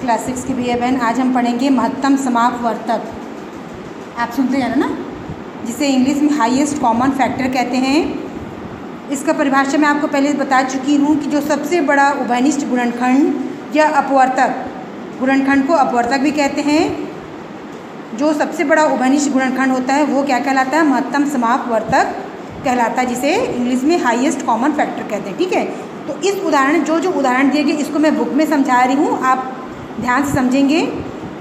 Class 6 की भैया बहन, आज हम पढ़ेंगे महत्तम समापवर्तक। आप सुनते हैं ना, जिसे इंग्लिश में हाईएस्ट कॉमन फैक्टर कहते हैं। इसका परिभाषा मैं आपको पहले बता चुकी हूँ कि जो सबसे बड़ा उभयनिष्ठ गुणनखंड या अपवर्तक, गुणनखंड को अपवर्तक भी कहते हैं, जो सबसे बड़ा उभयनिष्ठ गुणनखंड होता है वो क्या कहलाता है? महत्तम समापवर्तक कहलाता है, जिसे इंग्लिश में हाईएस्ट कॉमन फैक्टर कहते हैं। ठीक है, तो इस उदाहरण जो उदाहरण दिए गए इसको मैं बुक में समझा रही हूँ, आप ध्यान से समझेंगे।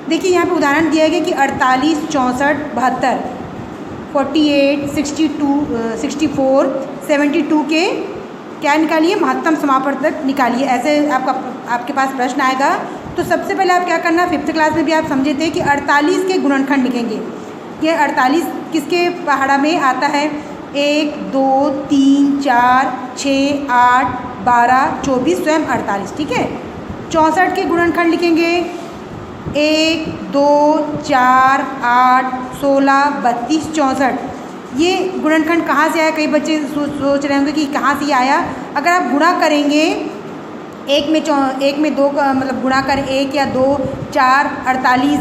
देखिए यहाँ पे उदाहरण दिया गया कि 48, 64, 72, 48, 62, 64, 72 के क्या निकालिए? महत्तम समापवर्तक निकालिए। ऐसे आपके पास प्रश्न आएगा। तो सबसे पहले आप क्या करना, 5th क्लास में भी आप समझे थे कि 48 के गुणनखंड लिखेंगे। ये 48 किसके पहाड़ा में आता है? 1, 2, 3, 4, 6, 8, 12, 24, स्वयं 48। ठीक है, 64 के गुणनखंड लिखेंगे 1, 2, 4, 8, 16, 32, 64। ये गुणनखंड कहाँ से आया? कई बच्चे सोच रहे होंगे कि कहाँ से आया। अगर आप गुणा करेंगे एक में 2 का मतलब गुणा कर 1 या 2, 4, 48,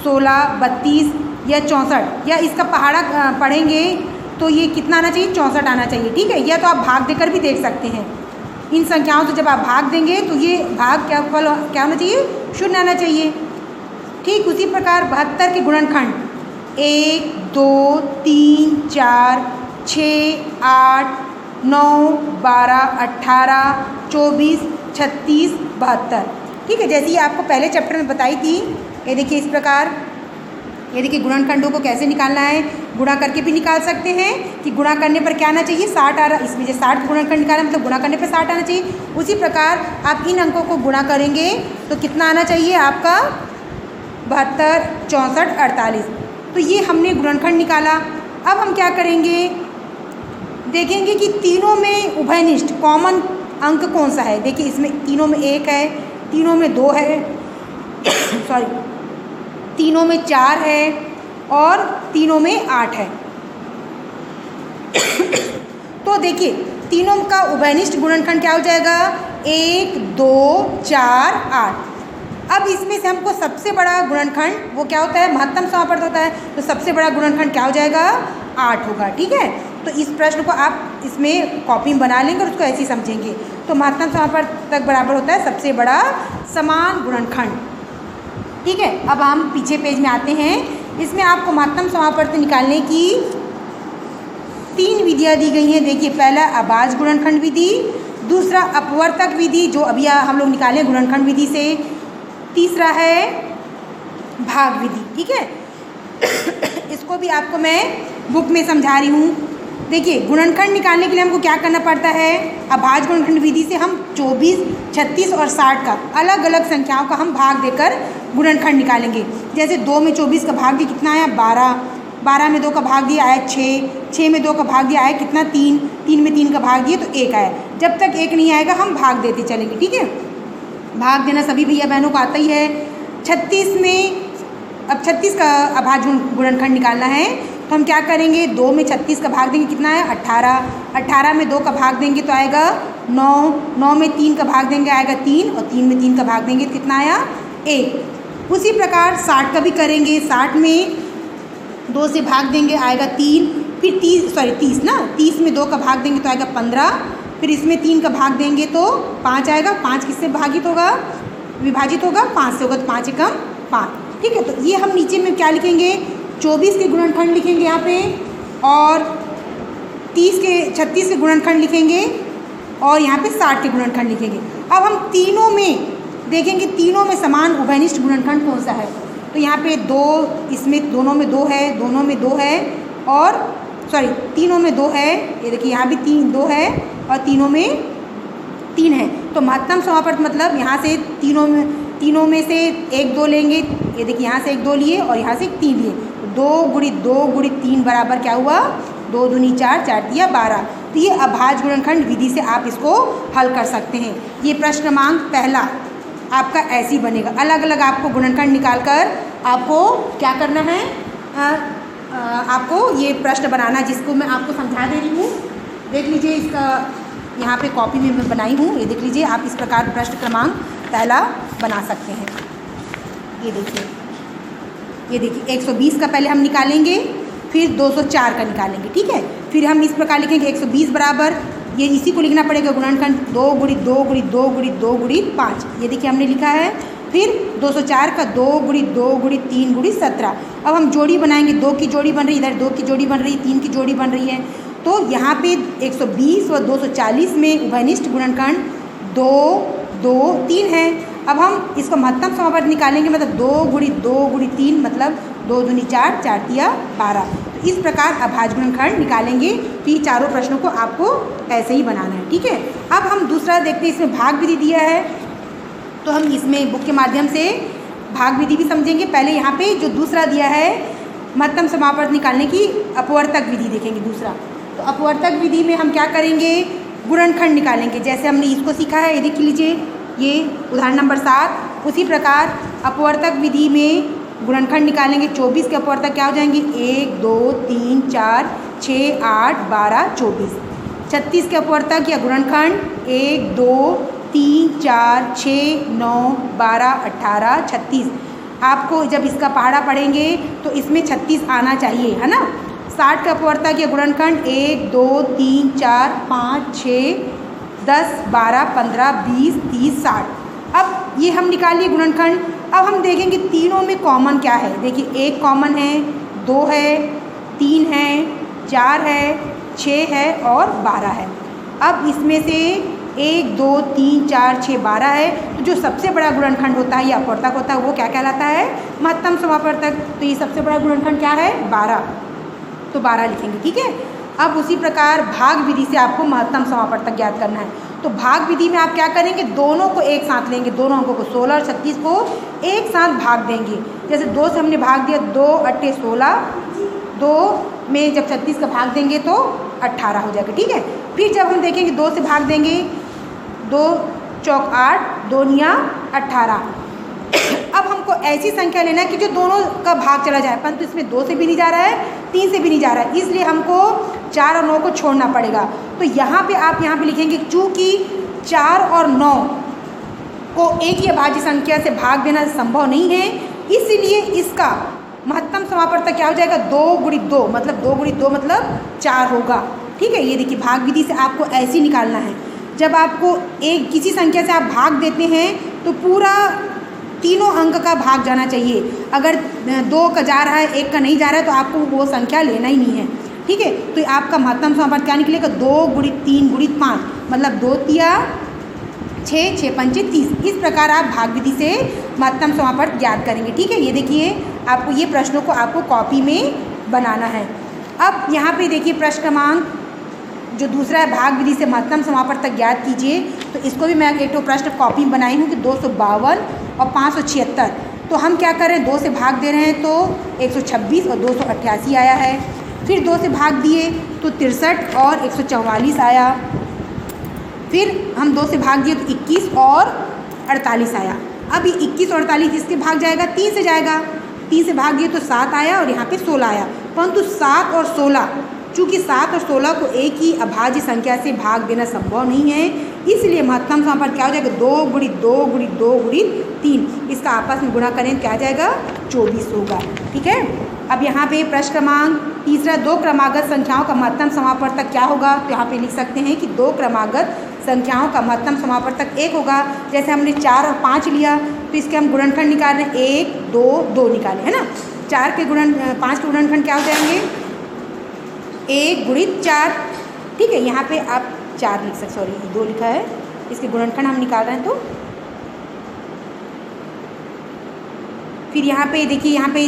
16, 32 या 64, या इसका पहाड़ा पढ़ेंगे तो ये कितना आना चाहिए? 64 आना चाहिए। ठीक है, या तो आप भाग देकर भी देख सकते हैं। इन संख्याओं से जब आप भाग देंगे तो ये भाग क्या होना चाहिए? 0 आना चाहिए। ठीक उसी प्रकार 72 के गुणनखंड 1, 2, 3, 4, 6, 8, 9, 12, 18, 24, 36, 72। ठीक है, जैसे ही आपको पहले चैप्टर में बताई थी। ये देखिए इस प्रकार, ये देखिए गुणनखंडों को कैसे निकालना है। गुणा करके भी निकाल सकते हैं कि गुणा करने पर क्या आना चाहिए? 60 आ रहा, इसमें जो 60 गुणनखंड निकाला मतलब गुणा करने पर 60 आना चाहिए। उसी प्रकार आप इन अंकों को गुणा करेंगे तो कितना आना चाहिए आपका? 72, 64, 48। तो ये हमने गुणनखंड निकाला। अब हम क्या करेंगे, देखेंगे कि तीनों में उभयनिष्ठ कॉमन अंक कौन सा है। देखिए इसमें तीनों में 1 है, तीनों में 2 है सॉरी, तीनों में 4 है और तीनों में 8 है। तो देखिए तीनों का उभयनिष्ठ गुणनखंड क्या हो जाएगा? 1, 2, 4, 8। अब इसमें से हमको सबसे बड़ा गुणनखंड वो क्या होता है? महत्तम समापवर्तक होता है। तो सबसे बड़ा गुणनखंड क्या हो जाएगा? 8 होगा। ठीक है, तो इस प्रश्न को आप इसमें कॉपी में बना लेंगे और उसको ऐसे ही समझेंगे। तो महत्तम समापवर्तक बराबर होता है सबसे बड़ा समान गुणनखंड। ठीक है, अब हम पीछे पेज में आते हैं। इसमें आपको महत्तम समापवर्तक निकालने की 3 विधियाँ दी गई हैं। देखिए पहला अभाज्य गुणनखंड विधि, दूसरा अपवर्तक विधि जो अभी हम लोग निकाले गुणनखंड विधि से, तीसरा है भाग विधि। ठीक है, इसको भी आपको मैं बुक में समझा रही हूँ। देखिए गुणनखंड निकालने के लिए हमको क्या करना पड़ता है? अभाज्य गुणनखंड विधि से हम 24, 36 और 60 का अलग अलग संख्याओं का हम भाग देकर गुणनखंड निकालेंगे। जैसे 2 में 24 का भाग दिया कितना आया? 12, 12 में 2 का भाग दिया आया 6, 6 में 2 का भाग दिया आया कितना? 3, 3 में 3 का भाग दिए तो 1 आया। जब तक 1 नहीं आएगा हम भाग देते चलेंगे। ठीक है, भाग देना सभी भैया बहनों को आता ही है। 36 में अब 36 का अभाज्य गुणनखंड निकालना है तो हम क्या करेंगे? 2 में 36 का भाग देंगे कितना है? 18, 18 में 2 का भाग देंगे तो आएगा 9, 9 में 3 का भाग देंगे आएगा 3 और 3 में 3 का भाग देंगे तो कितना आया? 1। उसी प्रकार 60 का भी करेंगे। 60 में 2 से भाग देंगे आएगा 3, फिर 30 ना, 30 में 2 का भाग देंगे तो आएगा 15, फिर इसमें 3 का भाग देंगे तो 5 आएगा। 5 किससे विभाजित होगा? 5 से होगा तो 5 एकम 5। ठीक है, तो ये हम नीचे में क्या लिखेंगे? 24 के गुणनखंड लिखेंगे यहाँ पे, और 36 के गुणनखंड लिखेंगे, और यहाँ पे 60 के गुणनखंड लिखेंगे। अब हम तीनों में देखेंगे, तीनों में समान उभयनिष्ठ गुणनखंड कौन सा है। तो यहाँ पे 2, इसमें दोनों में 2 है, दोनों में 2 है, और सॉरी तीनों में 2 है। ये देखिए यहाँ भी 2 है और तीनों में 3 है। तो महत्तम समापवर्तक मतलब यहाँ से तीनों में से 1, 2 लेंगे। ये देखिए यहाँ से 1, 2 लिए और यहाँ से 3 लिए। 2 × 2 × 3 बराबर क्या हुआ? 2 दूनी 4, 4 तिया 12। तो ये अभाज्य गुणनखंड विधि से आप इसको हल कर सकते हैं। ये प्रश्न क्रमांक पहला आपका ऐसे ही बनेगा। अलग अलग आपको गुणनखंड निकाल कर आपको क्या करना है? आपको ये प्रश्न बनाना, जिसको मैं आपको समझा दे रही हूँ। देख लीजिए, इसका यहाँ पे कॉपी में मैं बनाई हूँ। ये देख लीजिए, आप इस प्रकार प्रश्न क्रमांक पहला बना सकते हैं। ये देखिए 120 का पहले हम निकालेंगे, फिर 204 का निकालेंगे, ठीक है। फिर हम इस प्रकार लिखेंगे 120 बराबर, ये इसी को लिखना पड़ेगा गुणनखंड 2 गुणित 2 गुणित 2 गुणित 2 गुणित 5, ये देखिए हमने लिखा है। फिर 204 का 2 गुणित 2 गुणित 3 गुणित 17। अब हम जोड़ी बनाएंगे, 2 की जोड़ी बन रही है, इधर 2 की जोड़ी बन रही है, 3 की जोड़ी बन रही है, तो यहाँ पे 120 व 240 में उभयनिष्ठ गुणनखंड 2 2 3 है। अब हम इसको महत्तम समापवर्त निकालेंगे, मतलब 2 गुणित 2 गुणित 3 मतलब 2 दूनी 4, 4 तिया 12। तो इस प्रकार अभाज्य गुणनखंड निकालेंगे। तो ये चारों प्रश्नों को आपको ऐसे ही बनाना है, ठीक है। अब हम दूसरा देखते हैं, इसमें भाग विधि दिया है, तो हम इसमें बुक के माध्यम से भाग विधि भी समझेंगे। पहले यहाँ पे जो दूसरा दिया है महत्तम समापवर्त निकालने की अपवर्तक विधि देखेंगे दूसरा। तो अपवर्तक विधि में हम क्या करेंगे, गुणनखंड निकालेंगे, जैसे हमने इसको सीखा है, ये देख लीजिए, ये उदाहरण नंबर 7। उसी प्रकार अपवर्तक विधि में गुणनखंड निकालेंगे। 24 के अपवर्तक क्या हो जाएंगे, 1 2 3 4 6 8 12 24। 36 के अपवर्तक या गुणनखंड 1 2 3 4 6 9 12 18 36। आपको जब इसका पहाड़ा पढ़ेंगे तो इसमें 36 आना चाहिए, है ना। 60 का अपवर्तक या गुणनखंड 1 2 3 4 5 6 10 12 15 20 30 60। अब ये हम निकाल लिए गुणनखंड। अब हम देखेंगे तीनों में कॉमन क्या है। देखिए 1 कॉमन है, 2 है, 3 है, 4 है, 6 है और 12 है। अब इसमें से 1 2 3 4 6 12 है, तो जो सबसे बड़ा गुणनखंड होता है या अपवर्तक होता है वो क्या कहलाता है, महत्तम समापवर्तक। तो ये सबसे बड़ा गुणनखंड क्या है, 12, तो 12 लिखेंगे, ठीक है। अब उसी प्रकार भाग विधि से आपको महत्तम समापवर्तक ज्ञात करना है। तो भाग विधि में आप क्या करेंगे, दोनों को एक साथ लेंगे, दोनों अंकों को 16 और 36 को एक साथ भाग देंगे। जैसे 2 से हमने भाग दिया, 2 8 16, 2 में जब 36 का भाग देंगे तो 18 हो जाएगा, ठीक है। फिर जब हम देखेंगे 2 से भाग देंगे, 2 चौक 8, 2 निया 18। अब हमको ऐसी संख्या लेना है कि जो दोनों का भाग चला जाए, परंतु इसमें 2 से भी नहीं जा रहा है, 3 से भी नहीं जा रहा है, इसलिए हमको 4 और 9 को छोड़ना पड़ेगा। तो यहाँ पे आप यहाँ पे लिखेंगे, चूँकि 4 और 9 को एक ही अभाज्य संख्या से भाग देना संभव नहीं है, इसलिए इसका महत्तम समापवर्तक क्या हो जाएगा, 2 गुणित 2 मतलब 2 गुणित 2 मतलब 4 होगा, ठीक है। ये देखिए भाग विधि से आपको ऐसे ही निकालना है। जब आपको एक किसी संख्या से आप भाग देते हैं तो पूरा तीनों अंक का भाग जाना चाहिए। अगर 2 का जा रहा है, 1 का नहीं जा रहा है, तो आपको वो संख्या लेना ही नहीं है, ठीक है। तो आपका महत्तम समापवर्तक क्या निकलेगा, 2 गुणित 3 गुणित 5 मतलब 2 तिया 6 6 पंचे 30। इस प्रकार आप भाग विधि से महत्तम समापवर्तक ज्ञात करेंगे, ठीक है। ये देखिए आपको ये प्रश्नों को आपको कॉपी में बनाना है। अब यहाँ पे देखिए प्रश्न क्रमांक जो दूसरा है, भाग विधि से महत्तम समापवर्तक ज्ञात कीजिए। तो इसको भी मैं एक तो प्रश्न कॉपी में बनाई हूँ कि 252 और 576। तो हम क्या कर रहे हैं, 2 से भाग दे रहे हैं तो 126 और 288 आया है। फिर 2 से भाग दिए तो 63 और 144 आया। फिर हम 2 से भाग दिए तो 21 और 48 आया। अब ये 21 और 48 इसके भाग जाएगा, 3 से जाएगा, 3 से भाग दिए तो 7 आया और यहाँ पे 16 आया। परंतु 7 और 16, चूँकि 7 और 16 को एक ही अभाज्य संख्या से भाग देना संभव नहीं है, इसलिए महत्तम समापवर्तक क्या हो जाएगा, 2 गुणित 2 गुणित 2 गुणित 3। इसका आपस में गुणा करें तो क्या आ जाएगा, 24 होगा, ठीक है। अब यहाँ पे प्रश्न क्रमांक तीसरा, 2 क्रमागत संख्याओं का महत्तम समापवर्तक क्या होगा। तो यहाँ पे लिख सकते हैं कि 2 क्रमागत संख्याओं का महत्तम समापवर्तक 1 होगा। जैसे हमने 4 और 5 लिया तो इसके हम गुणनखंड निकाल रहे हैं, 1 2 2 निकाले, है ना। 5 के गुणनखंड क्या हो जाएंगे, 1 गुणित 4, ठीक है। यहाँ पे आप 4 लिख सकते, सॉरी 2 लिखा है, इसके गुणनखंड हम निकाल रहे हैं। तो फिर यहाँ पे देखिए, यहाँ पे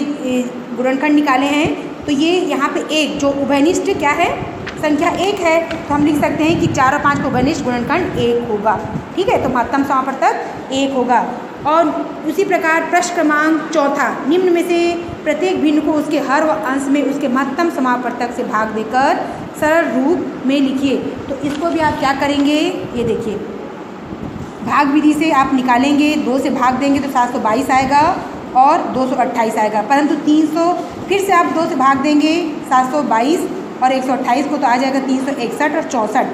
गुणनखंड निकाले हैं तो ये यहाँ पे 1 जो उभयनिष्ठ क्या है, संख्या 1 है, तो हम लिख सकते हैं कि 4 और 5 का उभयनिष्ठ गुणनखंड 1 होगा, ठीक है। तो महत्तम समापवर्तक 1 होगा। और उसी प्रकार प्रश्न क्रमांक चौथा, निम्न में से प्रत्येक भिन्न को उसके हर व अंश में उसके महत्तम समापवर्तक से भाग देकर सरल रूप में लिखिए। तो इसको भी आप क्या करेंगे, ये देखिए भाग विधि से आप निकालेंगे, 2 से भाग देंगे तो 722 आएगा और 228 आएगा। परंतु 300 फिर से आप 2 से भाग देंगे 722 और 128 को, तो आ जाएगा 361 और 64।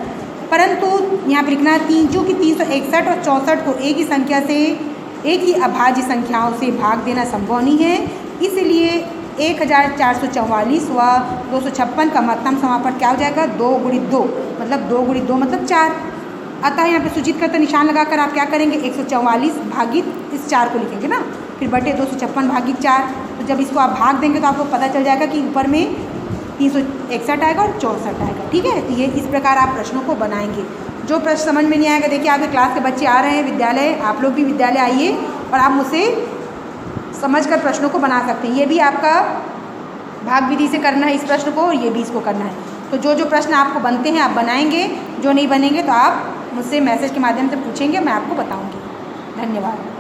परंतु यहाँ पर लिखना है 3, जो कि 361 और 64 को एक ही संख्या से एक ही अभाज्य संख्याओं से भाग देना संभव नहीं है, इसलिए 1444 व 256 का महत्तम समापन क्या हो जाएगा? 2 × 2 मतलब 2 × 2 मतलब 4। अतः यहाँ पे सूचित करते निशान लगाकर आप क्या करेंगे? 144 भागित इस 4 को लिखेंगे ना, फिर बटे 256 भागित 4। तो जब इसको आप भाग देंगे तो आपको पता चल जाएगा कि ऊपर में 361 आएगा और 64 आएगा। ठीक है, तो ये इस प्रकार आप प्रश्नों को बनाएंगे। जो प्रश्न समझ में नहीं आएगा, देखिए आपके क्लास के बच्चे आ रहे हैं विद्यालय, आप लोग भी विद्यालय आइए और आप मुझसे समझकर प्रश्नों को बना सकते हैं। ये भी आपका भाग विधि से करना है इस प्रश्न को, और ये भी इसको करना है। तो जो जो प्रश्न आपको बनते हैं आप बनाएंगे, जो नहीं बनेंगे तो आप मुझसे मैसेज के माध्यम से पूछेंगे, मैं आपको बताऊंगी। धन्यवाद।